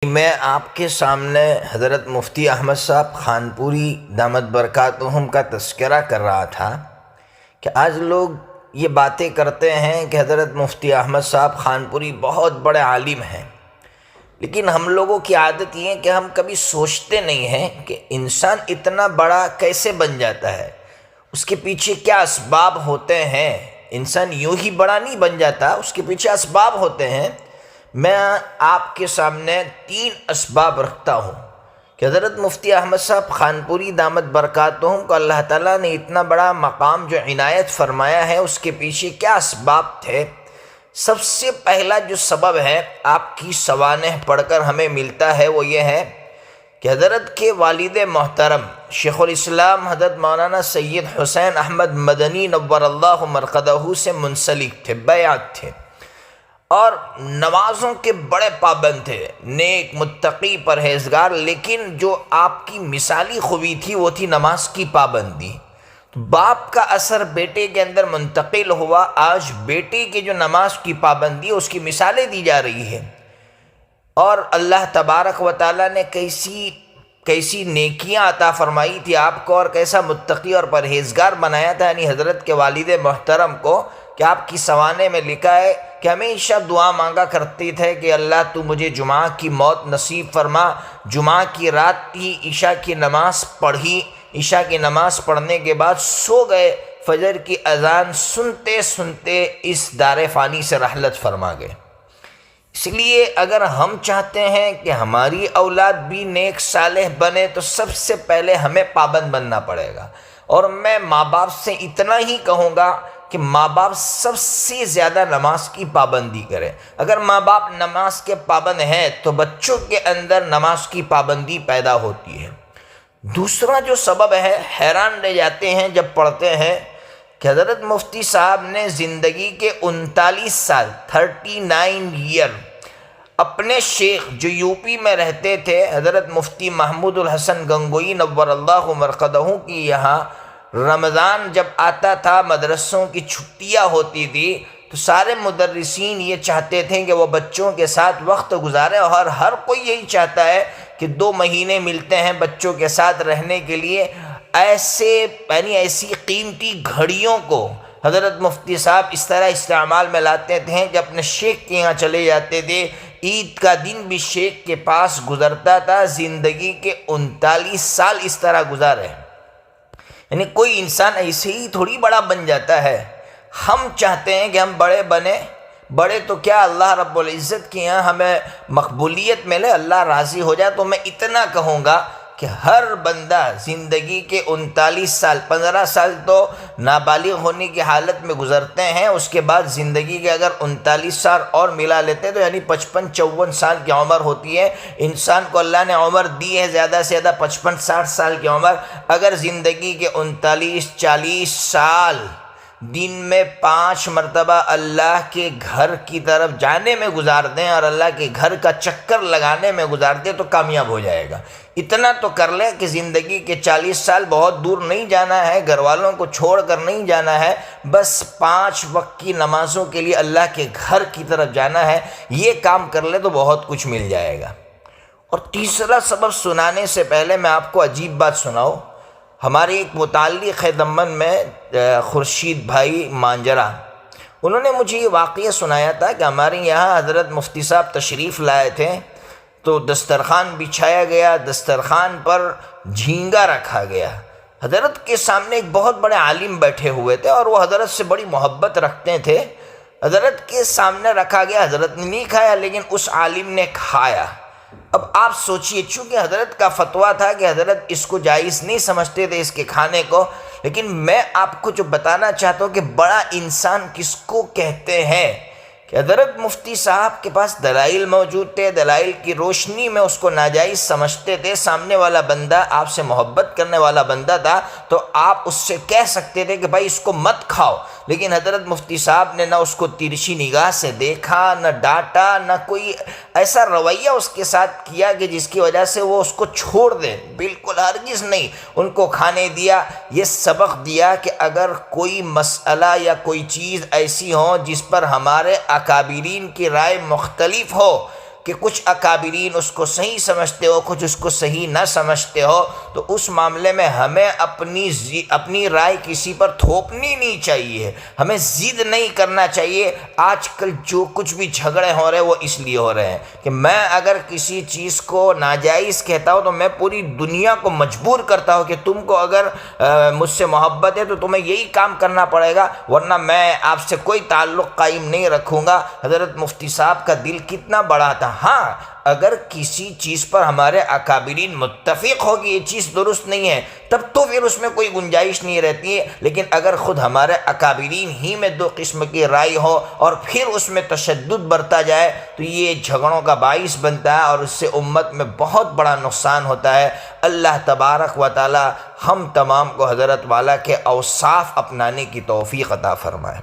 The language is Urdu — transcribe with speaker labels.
Speaker 1: میں آپ کے سامنے حضرت مفتی احمد صاحب خانپوری دامت برکاتہم کا تذکرہ کر رہا تھا کہ آج لوگ یہ باتیں کرتے ہیں کہ حضرت مفتی احمد صاحب خانپوری بہت بڑے عالم ہیں، لیکن ہم لوگوں کی عادت یہ ہے کہ ہم کبھی سوچتے نہیں ہیں کہ انسان اتنا بڑا کیسے بن جاتا ہے، اس کے پیچھے کیا اسباب ہوتے ہیں۔ انسان یوں ہی بڑا نہیں بن جاتا، اس کے پیچھے اسباب ہوتے ہیں۔ میں آپ کے سامنے 3 اسباب رکھتا ہوں کہ حضرت مفتی احمد صاحب خانپوری دامت برکاتہم کو اللہ تعالیٰ نے اتنا بڑا مقام جو عنایت فرمایا ہے، اس کے پیچھے کیا اسباب تھے۔ سب سے پہلا جو سبب ہے آپ کی سوانح پڑھ کر ہمیں ملتا ہے وہ یہ ہے کہ حضرت کے والد محترم شیخ الاسلام حضرت مولانا سید حسین احمد مدنی نور اللہ مرقدہ سے منسلک تھے، بیعت تھے، اور نمازوں کے بڑے پابند تھے، نیک متقی پرہیزگار، لیکن جو آپ کی مثالی خوبی تھی وہ تھی نماز کی پابندی۔ باپ کا اثر بیٹے کے اندر منتقل ہوا، آج بیٹے کی جو نماز کی پابندی ہے اس کی مثالیں دی جا رہی ہیں، اور اللہ تبارک و تعالیٰ نے کیسی نیکیاں عطا فرمائی تھی آپ کو، اور کیسا متقی اور پرہیزگار بنایا تھا، یعنی حضرت کے والد محترم کو، کہ آپ کی سوانے میں لکھا ہے کہ ہمیشہ دعا مانگا کرتے تھے کہ اللہ تو مجھے جمعہ کی موت نصیب فرما۔ جمعہ کی رات کی عشاء کی نماز پڑھی، عشاء کی نماز پڑھنے کے بعد سو گئے، فجر کی اذان سنتے سنتے اس دار فانی سے رحلت فرما گئے۔ اس لیے اگر ہم چاہتے ہیں کہ ہماری اولاد بھی نیک صالح بنے تو سب سے پہلے ہمیں پابند بننا پڑے گا، اور میں ماں باپ سے اتنا ہی کہوں گا کہ ماں باپ سب سے زیادہ نماز کی پابندی کریں۔ اگر ماں باپ نماز کے پابند ہیں تو بچوں کے اندر نماز کی پابندی پیدا ہوتی ہے۔ دوسرا جو سبب ہے، حیران رہ جاتے ہیں جب پڑھتے ہیں کہ حضرت مفتی صاحب نے زندگی کے 39 سال 39 ایئر اپنے شیخ جو یو پی میں رہتے تھے حضرت مفتی محمود الحسن گنگوئی نور اللہ مرقدہ کی یہاں رمضان جب آتا تھا، مدرسوں کی چھٹیاں ہوتی تھی تو سارے مدرسین یہ چاہتے تھے کہ وہ بچوں کے ساتھ وقت گزارے، اور ہر کوئی یہی چاہتا ہے کہ 2 مہینے ملتے ہیں بچوں کے ساتھ رہنے کے لیے۔ ایسی قیمتی گھڑیوں کو حضرت مفتی صاحب اس طرح استعمال میں لاتے تھے، جب اپنے شیخ کے یہاں چلے جاتے تھے، عید کا دن بھی شیخ کے پاس گزرتا تھا۔ زندگی کے 39 سال اس طرح گزارے، یعنی کوئی انسان ایسے ہی تھوڑی بڑا بن جاتا ہے۔ ہم چاہتے ہیں کہ ہم بڑے بنیں، بڑے تو کیا اللہ رب العزت کے یہاں ہمیں مقبولیت ملے، اللہ راضی ہو جائے۔ تو میں اتنا کہوں گا کہ ہر بندہ زندگی کے 39 سال، 15 سال تو نابالغ ہونے کی حالت میں گزرتے ہیں، اس کے بعد زندگی کے اگر 39 سال اور ملا لیتے ہیں تو یعنی 55-54 سال کی عمر ہوتی ہے۔ انسان کو اللہ نے عمر دی ہے زیادہ سے زیادہ 55-60 سال کی عمر۔ اگر زندگی کے 39-40 سال دن میں 5 مرتبہ اللہ کے گھر کی طرف جانے میں گزار دیں اور اللہ کے گھر کا چکر لگانے میں گزار دیں تو کامیاب ہو جائے گا۔ اتنا تو کر لیں کہ زندگی کے 40 سال بہت دور نہیں جانا ہے، گھر والوں کو چھوڑ کر نہیں جانا ہے، بس 5 وقت کی نمازوں کے لیے اللہ کے گھر کی طرف جانا ہے۔ یہ کام کر لیں تو بہت کچھ مل جائے گا۔ اور تیسرا سبب سنانے سے پہلے میں آپ کو عجیب بات سناؤں۔ ہمارے ایک متعلق ہے دمن میں خورشید بھائی مانجرا، انہوں نے مجھے یہ واقعہ سنایا تھا کہ ہمارے یہاں حضرت مفتی صاحب تشریف لائے تھے تو دسترخوان بچھایا گیا، دسترخوان پر جھینگا رکھا گیا۔ حضرت کے سامنے ایک بہت بڑے عالم بیٹھے ہوئے تھے اور وہ حضرت سے بڑی محبت رکھتے تھے۔ حضرت کے سامنے رکھا گیا، حضرت نے نہیں کھایا لیکن اس عالم نے کھایا۔ اب آپ سوچئے، چونکہ حضرت کا فتویٰ تھا کہ حضرت اس کو جائز نہیں سمجھتے تھے اس کے کھانے کو، لیکن میں آپ کو جو بتانا چاہتا ہوں کہ بڑا انسان کس کو کہتے ہیں کہ حضرت مفتی صاحب کے پاس دلائل موجود تھے، دلائل کی روشنی میں اس کو ناجائز سمجھتے تھے۔ سامنے والا بندہ آپ سے محبت کرنے والا بندہ تھا تو آپ اس سے کہہ سکتے تھے کہ بھائی اس کو مت کھاؤ، لیکن حضرت مفتی صاحب نے نہ اس کو ترچھی نگاہ سے دیکھا، نہ ڈانٹا، نہ کوئی ایسا رویہ اس کے ساتھ کیا کہ جس کی وجہ سے وہ اس کو چھوڑ دے، بالکل ہرگز نہیں، ان کو کھانے دیا۔ یہ سبق دیا کہ اگر کوئی مسئلہ یا کوئی چیز ایسی ہو جس پر ہمارے اکابرین کی رائے مختلف ہو کہ کچھ اکابرین اس کو صحیح سمجھتے ہو، کچھ اس کو صحیح نہ سمجھتے ہو، تو اس معاملے میں ہمیں اپنی رائے کسی پر تھوپنی نہیں چاہیے، ہمیں ضد نہیں کرنا چاہیے۔ آج کل جو کچھ بھی جھگڑے ہو رہے ہیں وہ اس لیے ہو رہے ہیں کہ میں اگر کسی چیز کو ناجائز کہتا ہوں تو میں پوری دنیا کو مجبور کرتا ہوں کہ تم کو اگر مجھ سے محبت ہے تو تمہیں یہی کام کرنا پڑے گا، ورنہ میں آپ سے کوئی تعلق قائم نہیں رکھوں گا۔ حضرت مفتی صاحب کا دل کتنا بڑا تھا۔ ہاں، اگر کسی چیز پر ہمارے اکابرین متفق ہو کہ یہ چیز درست نہیں ہے تب تو پھر اس میں کوئی گنجائش نہیں رہتی ہے، لیکن اگر خود ہمارے اکابرین ہی میں دو قسم کی رائے ہو اور پھر اس میں تشدد برتا جائے تو یہ جھگڑوں کا باعث بنتا ہے اور اس سے امت میں بہت بڑا نقصان ہوتا ہے۔ اللہ تبارک و تعالی ہم تمام کو حضرت والا کے اوصاف اپنانے کی توفیق عطا فرمائے۔